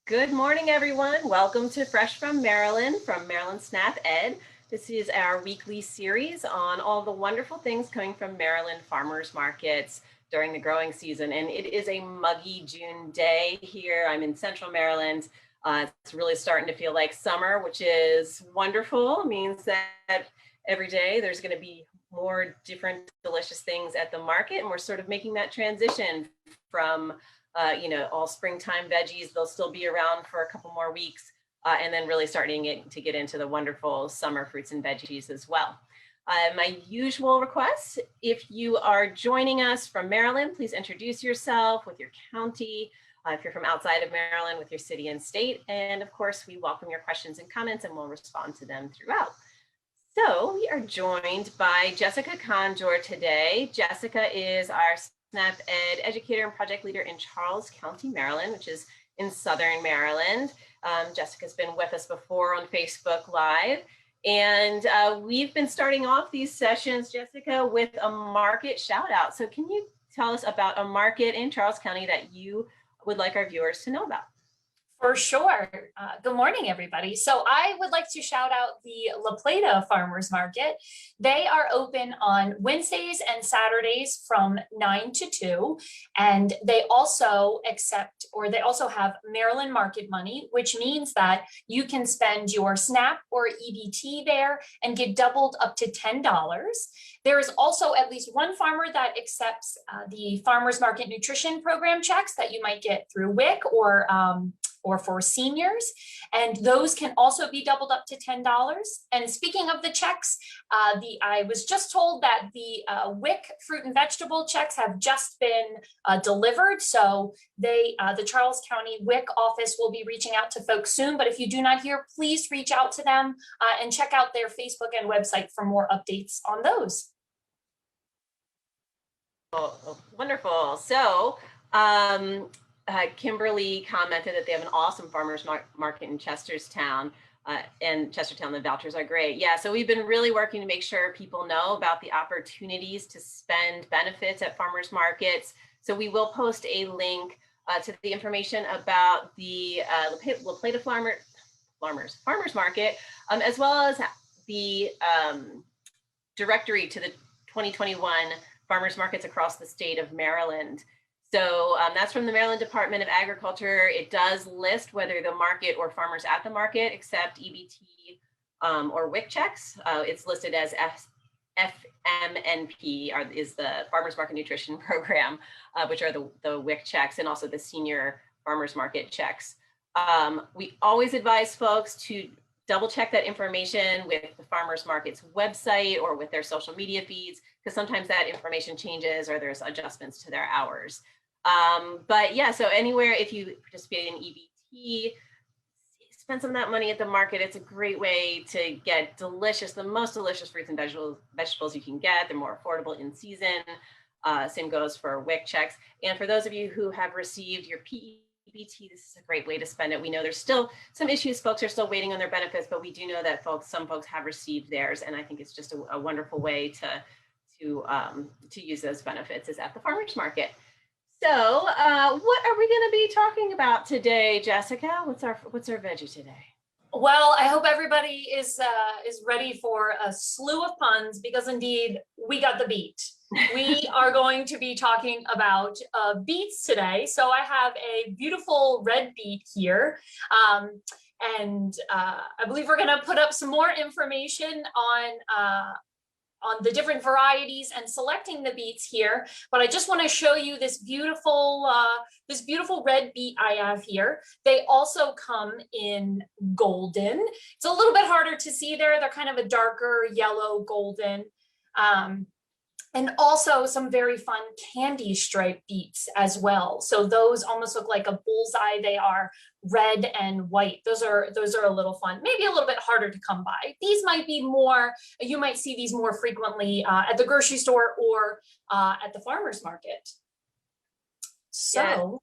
Good morning, everyone. Welcome to Fresh from Maryland Snap Ed. This is our weekly series on all the wonderful things coming from Maryland farmers markets during the growing season. And it is a muggy June day here. I'm in central Maryland. It's really starting to feel like summer, which is wonderful. It means that every day there's going to be more different delicious things at the market. And we're sort of making that transition from all springtime veggies. They'll still be around for a couple more weeks, and then really starting to get into the wonderful summer fruits and veggies as well. My usual request, if you are joining us from Maryland, please introduce yourself with your county. If you're from outside of Maryland, with your city and state. And of course, we welcome your questions and comments, and we'll respond to them throughout. So we are joined by Jessica Conjor today. Jessica is our Snap Ed educator and project leader in Charles County, Maryland, which is in Southern Maryland. Jessica's been with us before on Facebook Live. And we've been starting off these sessions, Jessica, with a market shout out. So can you tell us about a market in Charles County that you would like our viewers to know about? For sure. Good morning, everybody. So I would like to shout out the La Plata Farmers Market. They are open on Wednesdays and Saturdays from 9 to 2. And they also have Maryland Market Money, which means that you can spend your SNAP or EBT there and get doubled up to $10. There is also at least one farmer that accepts the Farmers Market Nutrition Program checks that you might get through WIC or for seniors, and those can also be doubled up to $10. And speaking of the checks, I was just told that the WIC fruit and vegetable checks have just been delivered. So the Charles County WIC office will be reaching out to folks soon. But if you do not hear, please reach out to them and check out their Facebook and website for more updates on those. Oh, wonderful. So, Kimberly commented that they have an awesome farmers market in Chestertown, and Chestertown, the vouchers are great. Yeah, so we've been really working to make sure people know about the opportunities to spend benefits at farmers markets. So we will post a link to the information about the La Plata Farmers Market, as well as the directory to the 2021 farmers markets across the state of Maryland. So that's from the Maryland Department of Agriculture. It does list whether the market or farmers at the market accept EBT or WIC checks. It's listed as FMNP is the Farmers Market Nutrition Program, which are the WIC checks, and also the senior farmers market checks. We always advise folks to double check that information with the farmers market's website or with their social media feeds, because sometimes that information changes or there's adjustments to their hours. But yeah, so anywhere, if you participate in EBT, spend some of that money at the market. It's a great way to get the most delicious fruits and vegetables you can get. They're more affordable in season. Same goes for WIC checks. And for those of you who have received your EBT, this is a great way to spend it. We know there's still some issues. Folks are still waiting on their benefits, but we do know that some folks have received theirs. And I think it's just a wonderful way to use those benefits is at the farmers market. So what are we going to be talking about today, Jessica? What's our veggie today? Well, I hope everybody is ready for a slew of puns, because indeed we got the beet. We are going to be talking about beets today. So I have a beautiful red beet here. And I believe we're going to put up some more information on the different varieties and selecting the beets here, but I just want to show you this beautiful red beet I have here. They also come in golden. It's a little bit harder to see there. They're kind of a darker yellow golden. And also some very fun candy stripe beets as well. So those almost look like a bullseye. They are red and white. Those are a little fun, maybe a little bit harder to come by. These might be more, you might see these more frequently at the grocery store or at the farmer's market. So, yeah.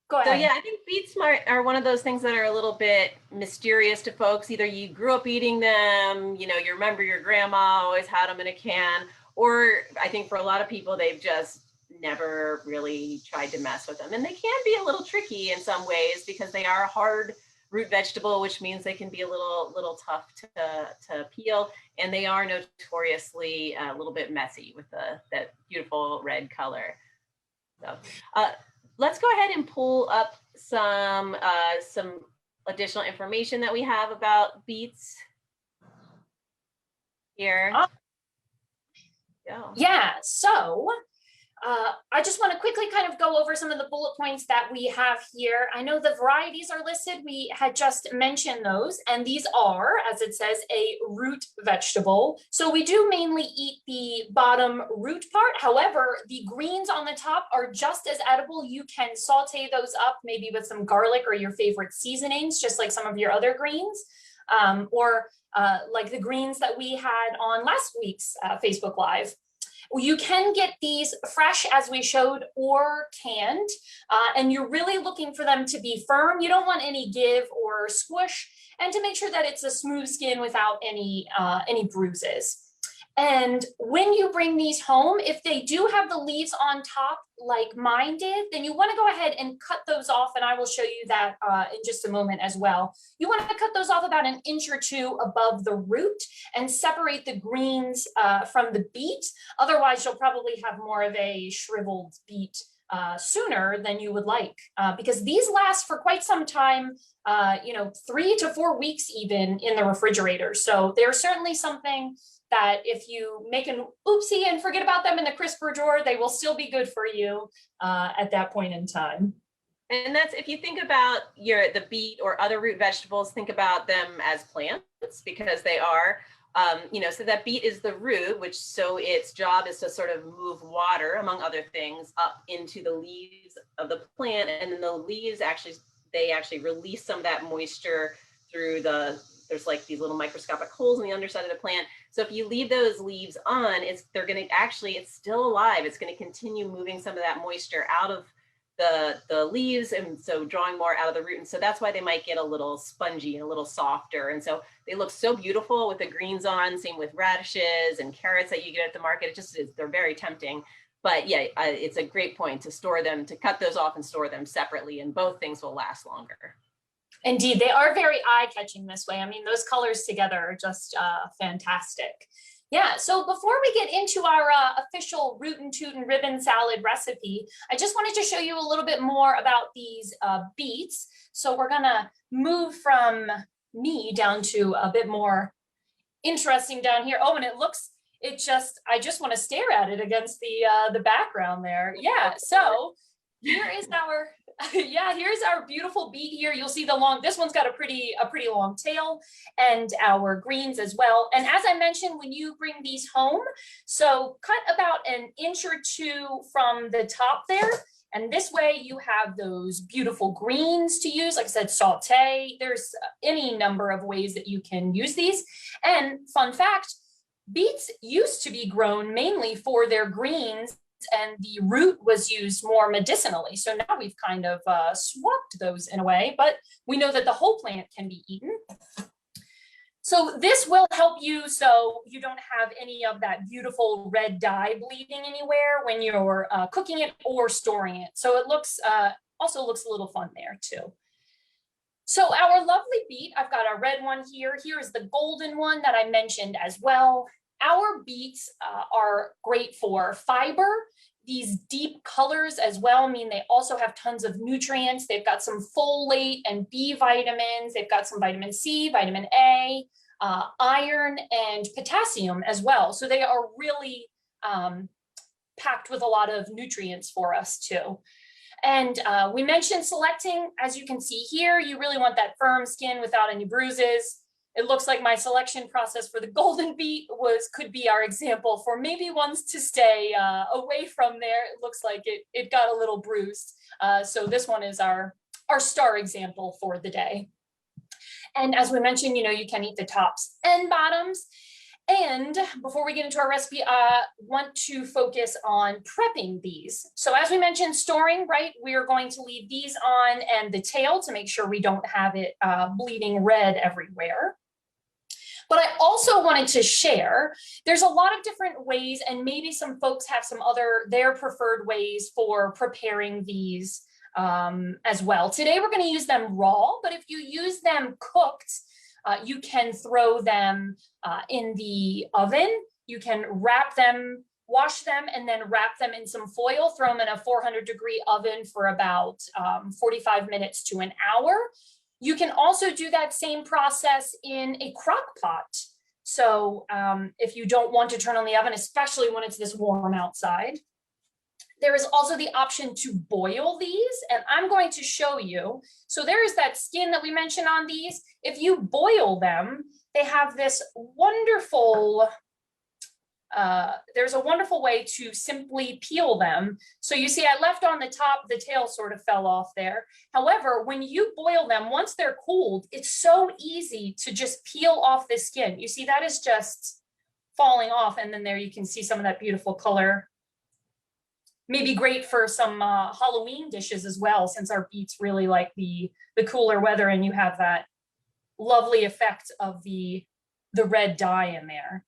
Go ahead. So yeah, I think beets are one of those things that are a little bit mysterious to folks. Either you grew up eating them, you remember your grandma always had them in a can, or I think for a lot of people, they've just never really tried to mess with them. And they can be a little tricky in some ways because they are a hard root vegetable, which means they can be a little tough to peel. And they are notoriously a little bit messy with that beautiful red color. So let's go ahead and pull up some additional information that we have about beets here. Yeah, so I just want to quickly kind of go over some of the bullet points that we have here. I know the varieties are listed. We had just mentioned those, and these are, as it says, a root vegetable. So we do mainly eat the bottom root part. However, the greens on the top are just as edible. You can saute those up maybe with some garlic or your favorite seasonings, just like some of your other greens, or like the greens that we had on last week's Facebook Live. You can get these fresh, as we showed, or canned, and you're really looking for them to be firm. You don't want any give or squish, and to make sure that it's a smooth skin without any bruises. And when you bring these home, if they do have the leaves on top like mine did, then you want to go ahead and cut those off, and I will show you that in just a moment as well. You want to cut those off about an inch or two above the root and separate the greens from the beet. Otherwise, you'll probably have more of a shriveled beet sooner than you would like, because these last for quite some time, 3 to 4 weeks even in the refrigerator. So they're certainly something that if you make an oopsie and forget about them in the crisper drawer, they will still be good for you at that point in time. And that's, if you think about the beet or other root vegetables, think about them as plants, because they are, so that beet is the root, so its job is to sort of move water, among other things, up into the leaves of the plant. And then the leaves they actually release some of that moisture through there's like these little microscopic holes on the underside of the plant. So if you leave those leaves on, it's still alive. It's going to continue moving some of that moisture out of the leaves, and so drawing more out of the root. And so that's why they might get a little spongy and a little softer. And so they look so beautiful with the greens on, same with radishes and carrots that you get at the market. It just is, they're very tempting. But yeah, it's a great point to store them, to cut those off and store them separately, and both things will last longer. Indeed, they are very eye-catching this way. I mean, those colors together are just fantastic. Yeah, so before we get into our official Rootin Tootin Ribbon Salad recipe, I just wanted to show you a little bit more about these beets. So we're gonna move from me down to a bit more interesting down here. Oh, and I just want to stare at it against the background there. Yeah, so here is our here's our beautiful beet here. You'll see this one's got a pretty long tail, and our greens as well. And as I mentioned, when you bring these home, so cut about an inch or two from the top there. And this way you have those beautiful greens to use. Like I said, saute. There's any number of ways that you can use these. And fun fact, beets used to be grown mainly for their greens, and the root was used more medicinally. So now we've kind of swapped those in a way, but we know that the whole plant can be eaten. So this will help you so you don't have any of that beautiful red dye bleeding anywhere when you're cooking it or storing it. So it also looks a little fun there too. So our lovely beet, I've got a red one here. Here is the golden one that I mentioned as well. Our beets are great for fiber. These deep colors as well mean they also have tons of nutrients. They've got some folate and B vitamins. They've got some vitamin C, vitamin A, iron, and potassium as well. So they are really packed with a lot of nutrients for us too. And we mentioned selecting, as you can see here, you really want that firm skin without any bruises. It looks like my selection process for the golden beet could be our example for maybe ones to stay away from there. It looks like it got a little bruised. So this one is our star example for the day. And as we mentioned, you can eat the tops and bottoms. And before we get into our recipe, I want to focus on prepping these. So as we mentioned, storing, right? We are going to leave these on and the tail to make sure we don't have it bleeding red everywhere. But I also wanted to share, there's a lot of different ways, and maybe some folks have some other, their preferred ways for preparing these as well. Today, we're gonna use them raw, but if you use them cooked, you can throw them in the oven. You can wrap them, wash them, and then wrap them in some foil, throw them in a 400-degree oven for about 45 minutes to an hour. You can also do that same process in a crock pot. So if you don't want to turn on the oven, especially when it's this warm outside, there is also the option to boil these, and I'm going to show you. So there is that skin that we mentioned on these. If you boil them, they have this wonderful, there's a wonderful way to simply peel them. So you see I left on the top, the tail sort of fell off there. However, when you boil them, once they're cooled, it's so easy to just peel off the skin. You see that is just falling off, and then there you can see some of that beautiful color. Maybe great for some Halloween dishes as well, since our beets really like the cooler weather, and you have that lovely effect of the red dye in there.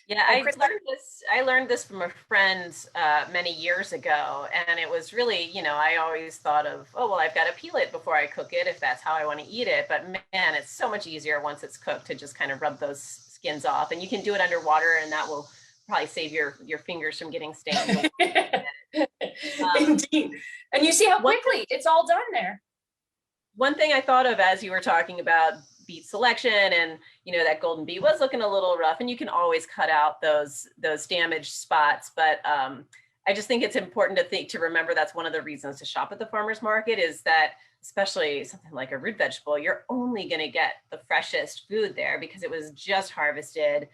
Yeah, I learned this from a friend many years ago, and it was really, I always thought of, oh, well, I've got to peel it before I cook it if that's how I want to eat it. But man, it's so much easier once it's cooked to just kind of rub those skins off, and you can do it underwater, and that will probably save your fingers from getting stained. Indeed. And you see how quickly it's all done there. One thing I thought of as you were talking about beet selection, and that golden beet was looking a little rough, and you can always cut out those damaged spots. But I just think it's important to remember that's one of the reasons to shop at the farmer's market, is that especially something like a root vegetable, you're only going to get the freshest food there because it was just harvested,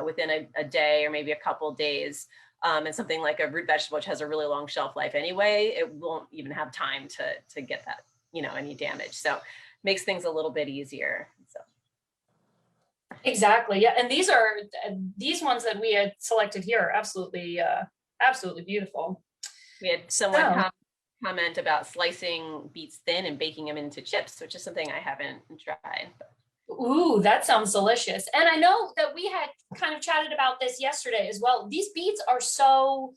within a day or maybe a couple days. And something like a root vegetable, which has a really long shelf life anyway, it won't even have time to get that, any damage. So makes things a little bit easier. So. Exactly. Yeah. And these ones that we had selected here are absolutely beautiful. We had someone comment about slicing beets thin and baking them into chips, which is something I haven't tried. Ooh, that sounds delicious. And I know that we had kind of chatted about this yesterday as well. These beets are so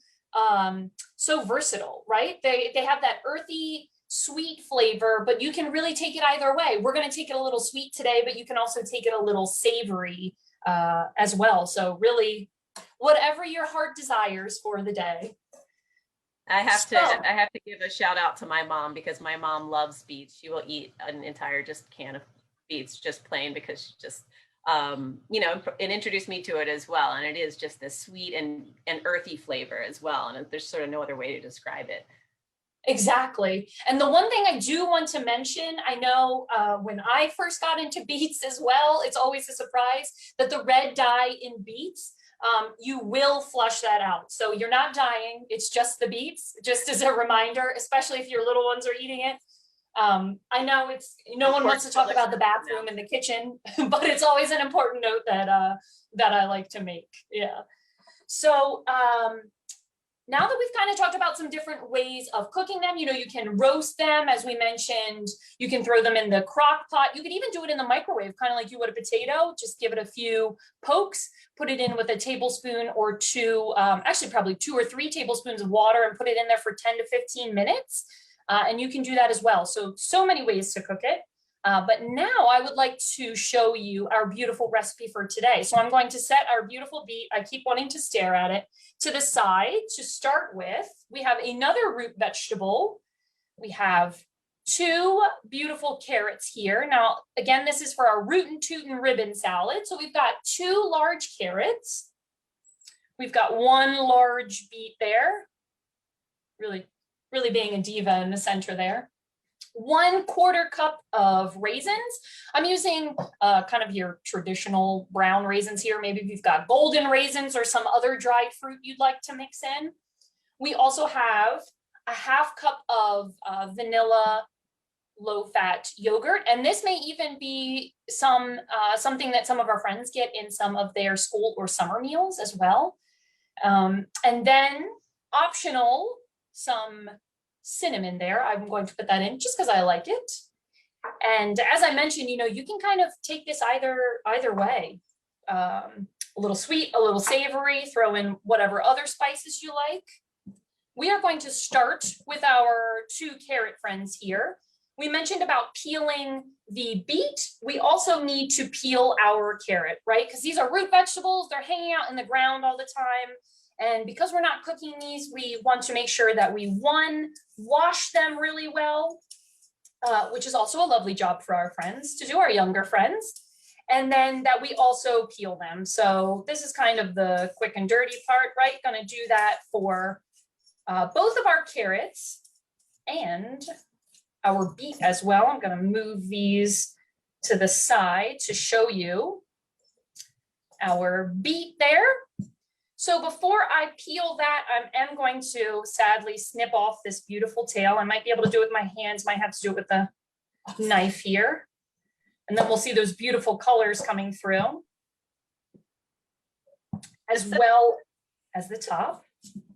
versatile, right? They have that earthy, sweet flavor, but you can really take it either way. We're going to take it a little sweet today, but you can also take it a little savory as well. So really, whatever your heart desires for the day. I have to give a shout out to my mom, because my mom loves beets. She will eat an entire can of beets just plain, because she just it introduced me to it as well, and it is just this sweet and earthy flavor as well, and there's sort of no other way to describe it. Exactly. And the one thing I do want to mention, I know when I first got into beets as well, it's always a surprise that the red dye in beets, you will flush that out. So you're not dying, it's just the beets, just as a reminder, especially if your little ones are eating it. I know no one wants to talk about the bathroom and the kitchen, but it's always an important note that I like to make. Yeah. So now that we've kind of talked about some different ways of cooking them, you can roast them, as we mentioned. You can throw them in the crock pot. You could even do it in the microwave, kind of like you would a potato. Just give it a few pokes, put it in with a tablespoon or two, actually probably 2 or 3 tablespoons of water, and put it in there for 10 to 15 minutes. And you can do that as well. So many ways to cook it. But now I would like to show you our beautiful recipe for today. So I'm going to set our beautiful beet, I keep wanting to stare at it, to the side. To start with, we have another root vegetable. We have 2 beautiful carrots here. Now, again, this is for our Rootin Tootin Ribbon Salad. So we've got 2 large carrots. We've got 1 large beet there. Really being a diva in the center there. 1/4 cup of raisins. I'm using kind of your traditional brown raisins here. Maybe if you've got golden raisins or some other dried fruit you'd like to mix in. We also have a 1/2 cup of vanilla low-fat yogurt, and this may even be something that some of our friends get in some of their school or summer meals as well. And then optional, some cinnamon there. I'm going to put that in just because I like it. And as I mentioned, you can kind of take this either way. A little sweet, a little savory, throw in whatever other spices you like. We are going to start with our 2 carrot friends here. We mentioned about peeling the beet. We also need to peel our carrot, right? Because these are root vegetables. They're hanging out in the ground all the time. And because we're not cooking these, we want to make sure that we, one, wash them really well, which is also a lovely job for our friends to do, our younger friends. And then that we also peel them. So this is kind of the quick and dirty part, right? Gonna do that for both of our carrots and our beet as well. I'm going to move these to the side to show you our beet there. So before I peel that, I am going to sadly snip off this beautiful tail. I might be able to do it with my hands, might have to do it with the knife here. And then we'll see those beautiful colors coming through, as well as the top.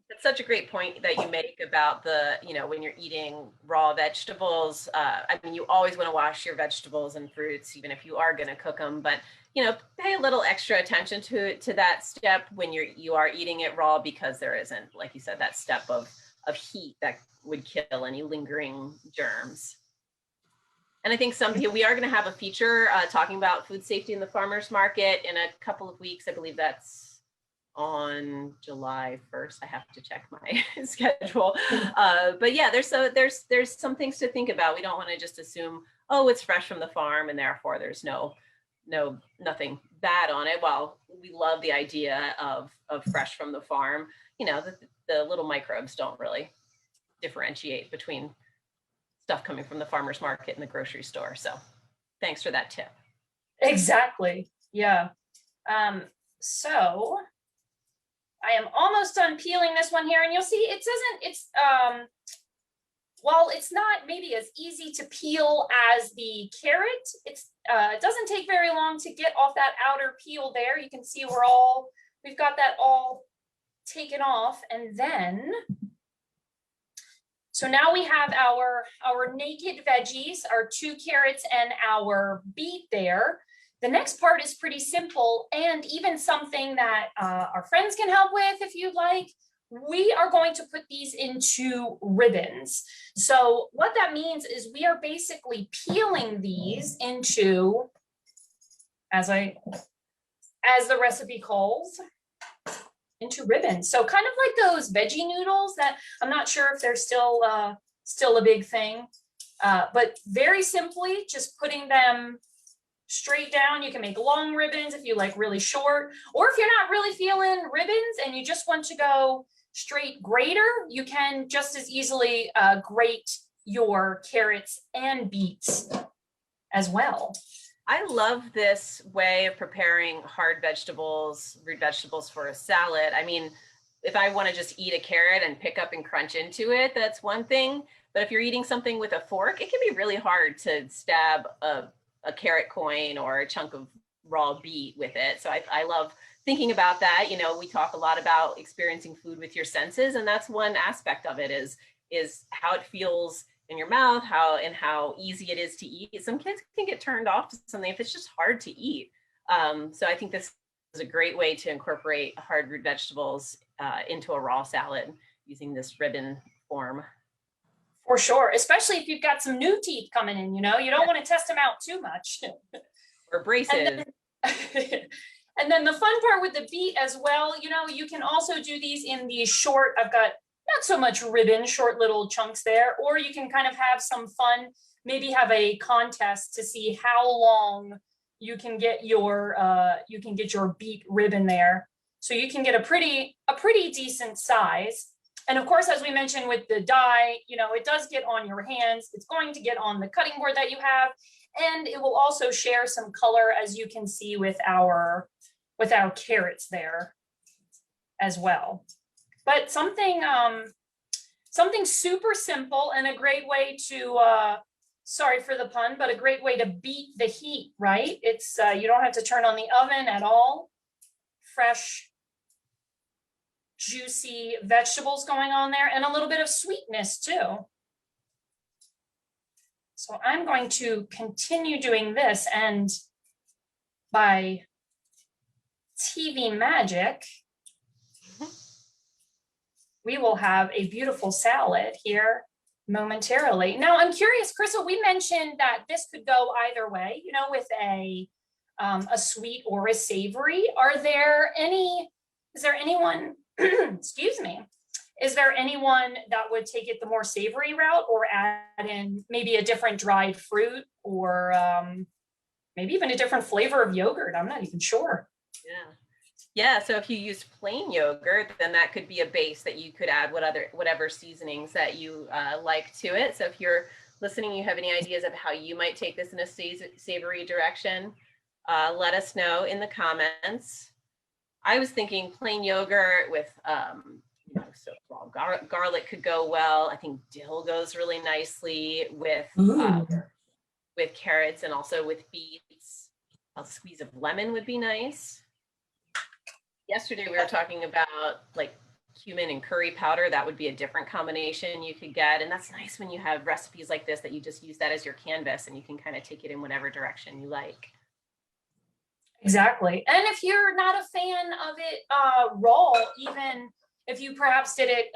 That's such a great point that you make about the, when you're eating raw vegetables. I mean, you always want to wash your vegetables and fruits, even if you are going to cook them. But, pay a little extra attention to that step when you are eating it raw, because there isn't, like you said, that step of heat that would kill any lingering germs. And I think we are going to have a feature talking about food safety in the farmers market in a couple of weeks. I believe that's on July 1st. I have to check my schedule. But yeah, there's some things to think about. We don't want to just assume, oh, it's fresh from the farm and therefore there's nothing bad on it. While we love the idea of fresh from the farm, the little microbes don't really differentiate between stuff coming from the farmer's market and the grocery store. So thanks for that tip. Exactly. Yeah. So I am almost done peeling this one here, and you'll see while it's not maybe as easy to peel as the carrot, it doesn't take very long to get off that outer peel there. You can see we've got that all taken off. And then, so now we have our naked veggies, our 2 carrots and our beet there. The next part is pretty simple, and even something that our friends can help with if you'd like. We are going to put these into ribbons. So what that means is we are basically peeling these into, as the recipe calls, into ribbons. So kind of like those veggie noodles that I'm not sure if they're still a big thing, but very simply just putting them straight down. You can make long ribbons if you like really short, or if you're not really feeling ribbons and you just want to go straight grater, you can just as easily grate your carrots and beets as well. I love this way of preparing root vegetables for a salad. I mean, if I want to just eat a carrot and pick up and crunch into it, that's one thing. But if you're eating something with a fork, it can be really hard to stab a carrot coin or a chunk of raw beet with it. So I love thinking about that. We talk a lot about experiencing food with your senses, and that's one aspect of it is how it feels in your mouth, how easy it is to eat. Some kids can get turned off to something if it's just hard to eat. So I think this is a great way to incorporate hard root vegetables into a raw salad using this ribbon form. For sure, especially if you've got some new teeth coming in, you don't want to test them out too much. Or braces. And then the fun part with the beet as well, you can also do these in the short, I've got not so much ribbon, short little chunks there, or you can kind of have some fun, maybe have a contest to see how long you can get your beet ribbon there. So you can get a pretty decent size. And of course, as we mentioned with the dye, it does get on your hands. It's going to get on the cutting board that you have, and it will also share some color, as you can see with our carrots there as well. But something super simple and a great way to, sorry for the pun, but a great way to beat the heat, right? It's you don't have to turn on the oven at all. Fresh, juicy vegetables going on there, and a little bit of sweetness too. So I'm going to continue doing this, and by TV magic, we will have a beautiful salad here momentarily. Now, I'm curious, Crystal, we mentioned that this could go either way, you know, with a sweet or a savory. Is there anyone, excuse me, is there anyone that would take it the more savory route or add in maybe a different dried fruit or maybe even a different flavor of yogurt? I'm not even sure. Yeah. Yeah, so if you use plain yogurt, then that could be a base that you could add whatever seasonings that you like to it. So if you're listening, you have any ideas of how you might take this in a savory direction, let us know in the comments. I was thinking plain yogurt with, garlic could go well. I think dill goes really nicely with carrots and also with beets. A squeeze of lemon would be nice. Yesterday we were talking about like cumin and curry powder. That would be a different combination you could get. And that's nice when you have recipes like this, that you just use that as your canvas and you can kind of take it in whatever direction you like. Exactly. And if you're not a fan of it raw, even if you perhaps did it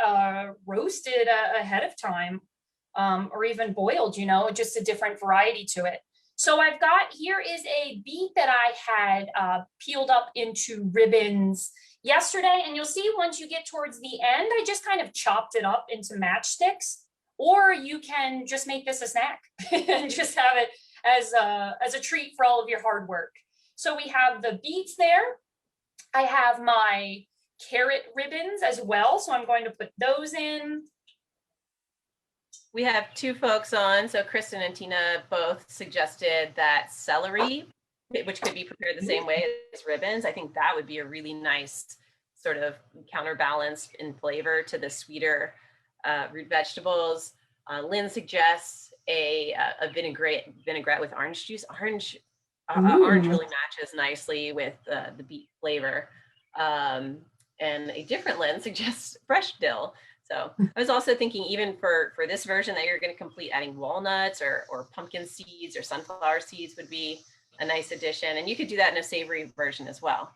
roasted ahead of time or even boiled, you know, just a different variety to it. So I've got, here is a beet that I had peeled up into ribbons yesterday. And you'll see once you get towards the end, I just kind of chopped it up into matchsticks, or you can just make this a snack and just have it as a treat for all of your hard work. So we have the beets there. I have my carrot ribbons as well. So I'm going to put those in. We have two folks on. So Kristen and Tina both suggested that celery, which could be prepared the same way as ribbons. I think that would be a really nice sort of counterbalance in flavor to the sweeter root vegetables. Lynn suggests a vinaigrette with orange juice. Orange really matches nicely with the beet flavor. And a different Lynn suggests fresh dill. So I was also thinking, even for this version, that you're going to complete adding walnuts or pumpkin seeds or sunflower seeds would be a nice addition. And you could do that in a savory version as well.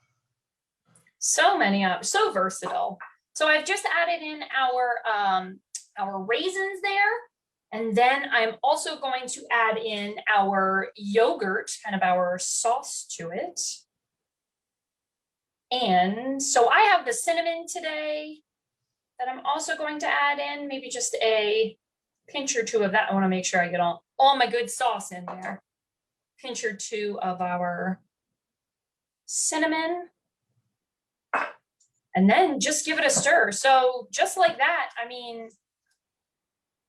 So many, so versatile. So I've just added in our raisins there. And then I'm also going to add in our yogurt, kind of our sauce to it. And so I have the cinnamon today that I'm also going to add in, maybe just a pinch or two of that. I want to make sure I get all my good sauce in there. Pinch or two of our cinnamon. And then just give it a stir. So just like that, I mean,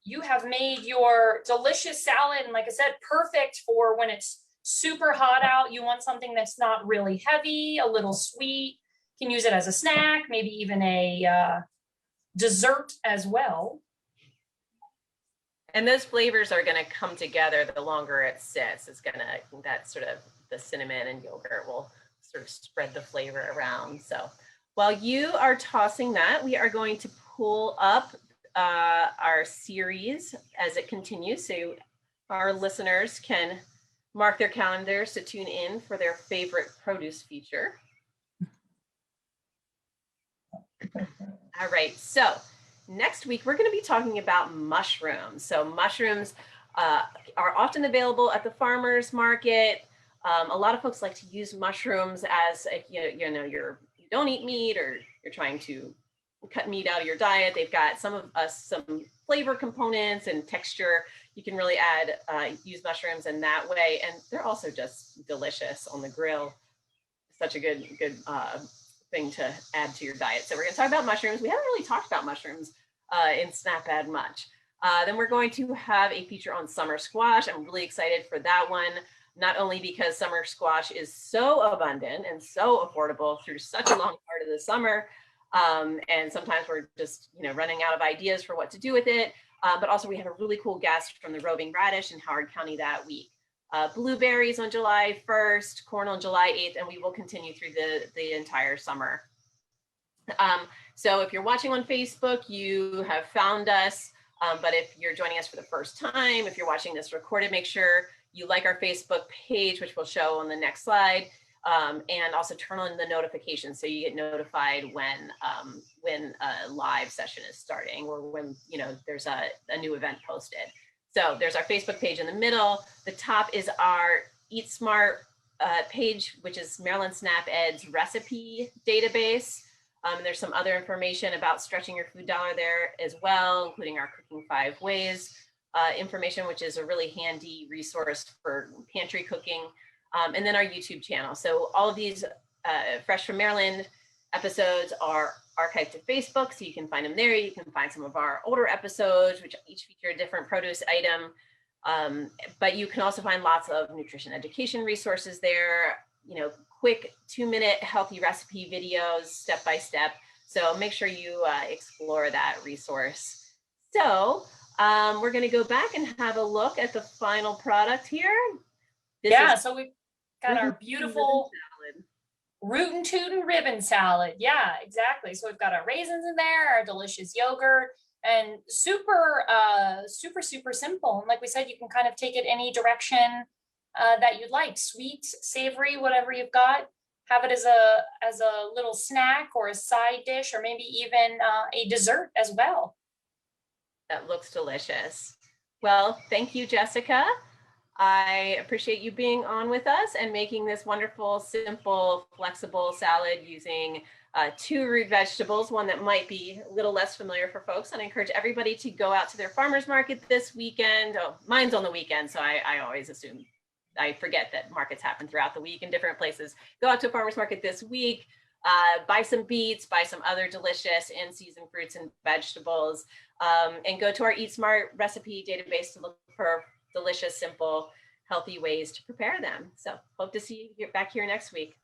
you have made your delicious salad. And like I said, perfect for when it's super hot out. You want something that's not really heavy, a little sweet. You can use it as a snack, maybe even a dessert as well. And those flavors are going to come together the longer it sits. It's going to, that sort of, the cinnamon and yogurt will sort of spread the flavor around. So while you are tossing that, we are going to pull up our series as it continues, so our listeners can mark their calendars to tune in for their favorite produce feature. All right, so next week we're going to be talking about mushrooms. So mushrooms are often available at the farmers market. A lot of folks like to use mushrooms as you don't eat meat, or you're trying to cut meat out of your diet. They've got some flavor components and texture. You can really use mushrooms in that way, and they're also just delicious on the grill. Such a good thing to add to your diet. So we're going to talk about mushrooms. We haven't really talked about mushrooms in Snap Ed much. Then we're going to have a feature on summer squash. I'm really excited for that one, not only because summer squash is so abundant and so affordable through such a long part of the summer, and sometimes we're just running out of ideas for what to do with it, but also we have a really cool guest from the roving radish in Howard County that week. Blueberries on July 1st, corn on July 8th, and we will continue through the entire summer. So if you're watching on Facebook, you have found us. But if you're joining us for the first time, if you're watching this recorded, make sure you like our Facebook page, which we'll show on the next slide, and also turn on the notifications so you get notified when a live session is starting or when there's a new event posted. So there's our Facebook page in the middle. The top is our Eat Smart page, which is Maryland SNAP Ed's recipe database. There's some other information about stretching your food dollar there as well, including our Cooking 5 Ways information, which is a really handy resource for pantry cooking, and then our YouTube channel. So all of these Fresh from Maryland episodes are archived to Facebook, so you can find them there. You can find some of our older episodes, which each feature a different produce item. But you can also find lots of nutrition education resources there, quick 2-minute healthy recipe videos, step by step. So make sure you explore that resource. So we're going to go back and have a look at the final product here. So we've got our beautiful Rootin Tootin Ribbon Salad. Yeah, exactly. So we've got our raisins in there, our delicious yogurt, and super simple. And like we said, you can kind of take it any direction that you'd like, sweet, savory, whatever you've got. Have it as a little snack or a side dish, or maybe even a dessert as well. That looks delicious. Well, thank you, Jessica. I appreciate you being on with us and making this wonderful, simple, flexible salad using 2 root vegetables, one that might be a little less familiar for folks. And I encourage everybody to go out to their farmer's market this weekend. Oh, mine's on the weekend, so I always assume, I forget that markets happen throughout the week in different places. Go out to a farmer's market this week, buy some beets, buy some other delicious in-season fruits and vegetables, and go to our Eat Smart recipe database to look for delicious, simple, healthy ways to prepare them. So hope to see you back here next week.